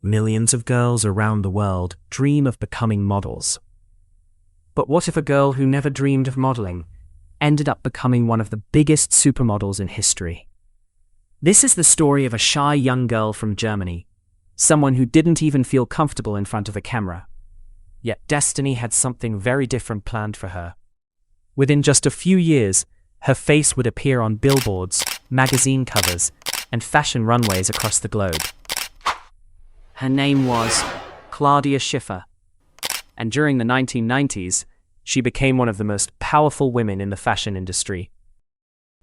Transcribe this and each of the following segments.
Millions of girls around the world dream of becoming models. But what if a girl who never dreamed of modeling ended up becoming one of the biggest supermodels in history? This is the story of a shy young girl from Germany, someone who didn't even feel comfortable in front of a camera. Yet destiny had something very different planned for her. Within just a few years, her face would appear on billboards, magazine covers, and fashion runways across the globe. Her name was Claudia Schiffer, and during the 1990s, she became one of the most powerful women in the fashion industry.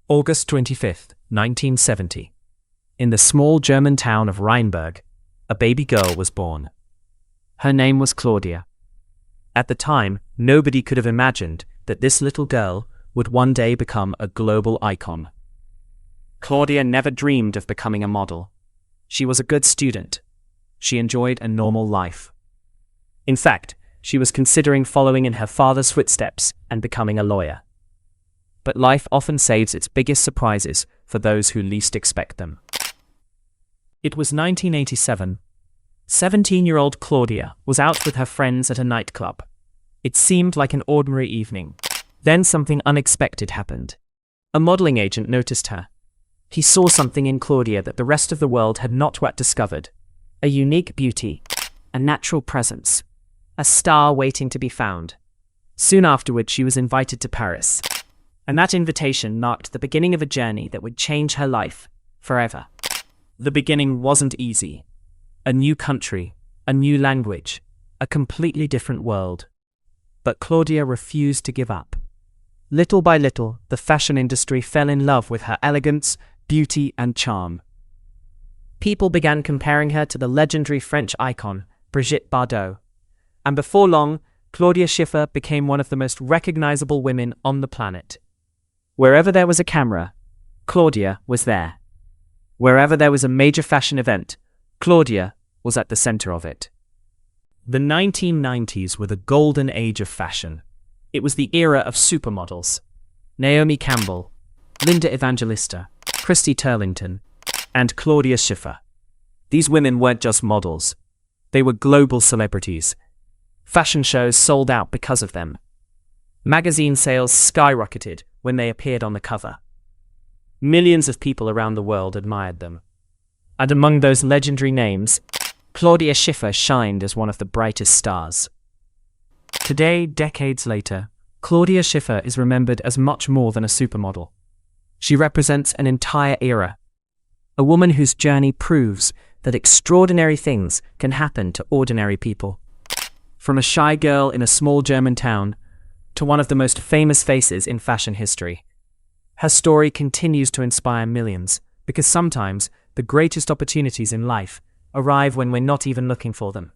August 25, 1970. In the small German town of Rheinberg, a baby girl was born. Her name was Claudia. At the time, nobody could have imagined that this little girl would one day become a global icon. Claudia never dreamed of becoming a model. She was a good student. She enjoyed a normal life. In fact, she was considering following in her father's footsteps and becoming a lawyer. But life often saves its biggest surprises for those who least expect them. It was 1987. 17-year-old Claudia was out with her friends at a nightclub. It seemed like an ordinary evening. Then something unexpected happened. A modeling agent noticed her. He saw something in Claudia that the rest of the world had not yet discovered. A unique beauty, a natural presence, a star waiting to be found. Soon afterward, she was invited to Paris. And that invitation marked the beginning of a journey that would change her life forever. The beginning wasn't easy. A new country, a new language, a completely different world. But Claudia refused to give up. Little by little, the fashion industry fell in love with her elegance, beauty, and charm. People began comparing her to the legendary French icon, Brigitte Bardot. And before long, Claudia Schiffer became one of the most recognizable women on the planet. Wherever there was a camera, Claudia was there. Wherever there was a major fashion event, Claudia was at the center of it. The 1990s were the golden age of fashion. It was the era of supermodels. Naomi Campbell, Linda Evangelista, Christy Turlington, and Claudia Schiffer. These women weren't just models. They were global celebrities. Fashion shows sold out because of them. Magazine sales skyrocketed when they appeared on the cover. Millions of people around the world admired them. And among those legendary names, Claudia Schiffer shined as one of the brightest stars. Today, decades later, Claudia Schiffer is remembered as much more than a supermodel. She represents an entire era. A woman whose journey proves that extraordinary things can happen to ordinary people. From a shy girl in a small German town to one of the most famous faces in fashion history. Her story continues to inspire millions because sometimes the greatest opportunities in life arrive when we're not even looking for them.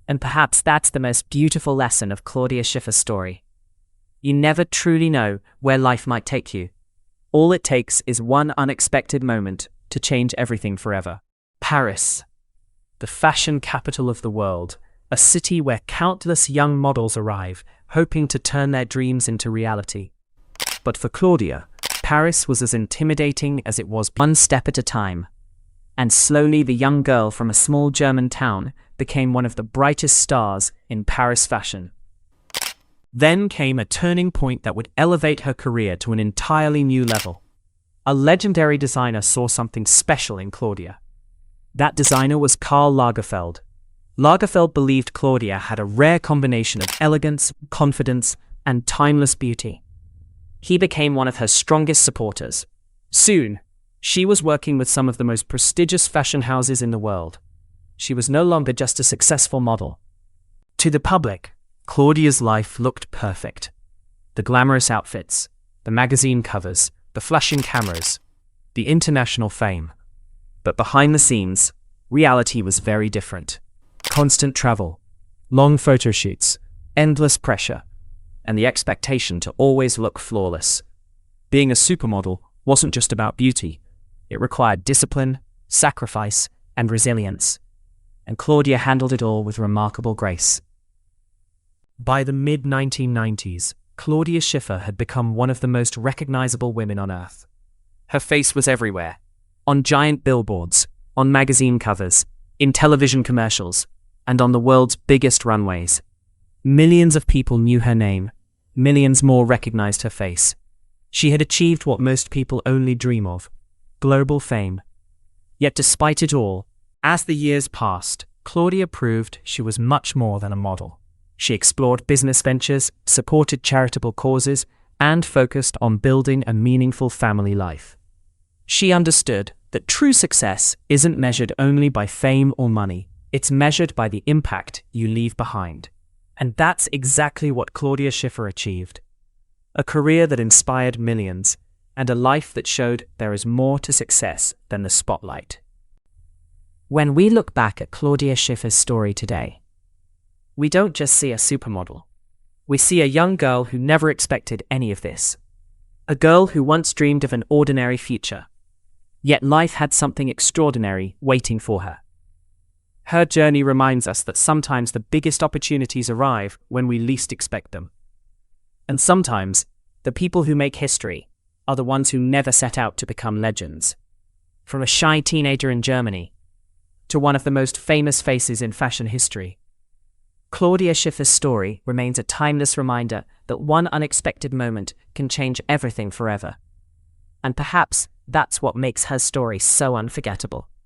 And perhaps that's the most beautiful lesson of Claudia Schiffer's story. You never truly know where life might take you. All it takes is one unexpected moment to change everything forever. Paris, the fashion capital of the world, a city where countless young models arrive, hoping to turn their dreams into reality. But for Claudia, Paris was as intimidating as it was one step at a time. And slowly the young girl from a small German town became one of the brightest stars in Paris fashion. Then came a turning point that would elevate her career to an entirely new level. A legendary designer saw something special in Claudia. That designer was Karl Lagerfeld. Lagerfeld believed Claudia had a rare combination of elegance, confidence, and timeless beauty. He became one of her strongest supporters. Soon, she was working with some of the most prestigious fashion houses in the world. She was no longer just a successful model. To the public, Claudia's life looked perfect. The glamorous outfits, the magazine covers, the flashing cameras, the international fame. But behind the scenes, reality was very different. Constant travel, long photo shoots, endless pressure, and the expectation to always look flawless. Being a supermodel wasn't just about beauty. It required discipline, sacrifice, and resilience. And Claudia handled it all with remarkable grace. By the mid-1990s, Claudia Schiffer had become one of the most recognizable women on earth. Her face was everywhere, on giant billboards, on magazine covers, in television commercials, and on the world's biggest runways. Millions of people knew her name. Millions more recognized her face. She had achieved what most people only dream of: global fame. Yet despite it all, as the years passed, Claudia proved she was much more than a model. She explored business ventures, supported charitable causes, and focused on building a meaningful family life. She understood that true success isn't measured only by fame or money. It's measured by the impact you leave behind. And that's exactly what Claudia Schiffer achieved. A career that inspired millions, and a life that showed there is more to success than the spotlight. When we look back at Claudia Schiffer's story today, we don't just see a supermodel. We see a young girl who never expected any of this. A girl who once dreamed of an ordinary future. Yet life had something extraordinary waiting for her. Her journey reminds us that sometimes the biggest opportunities arrive when we least expect them. And sometimes, the people who make history are the ones who never set out to become legends. From a shy teenager in Germany to one of the most famous faces in fashion history, Claudia Schiffer's story remains a timeless reminder that one unexpected moment can change everything forever. And perhaps that's what makes her story so unforgettable.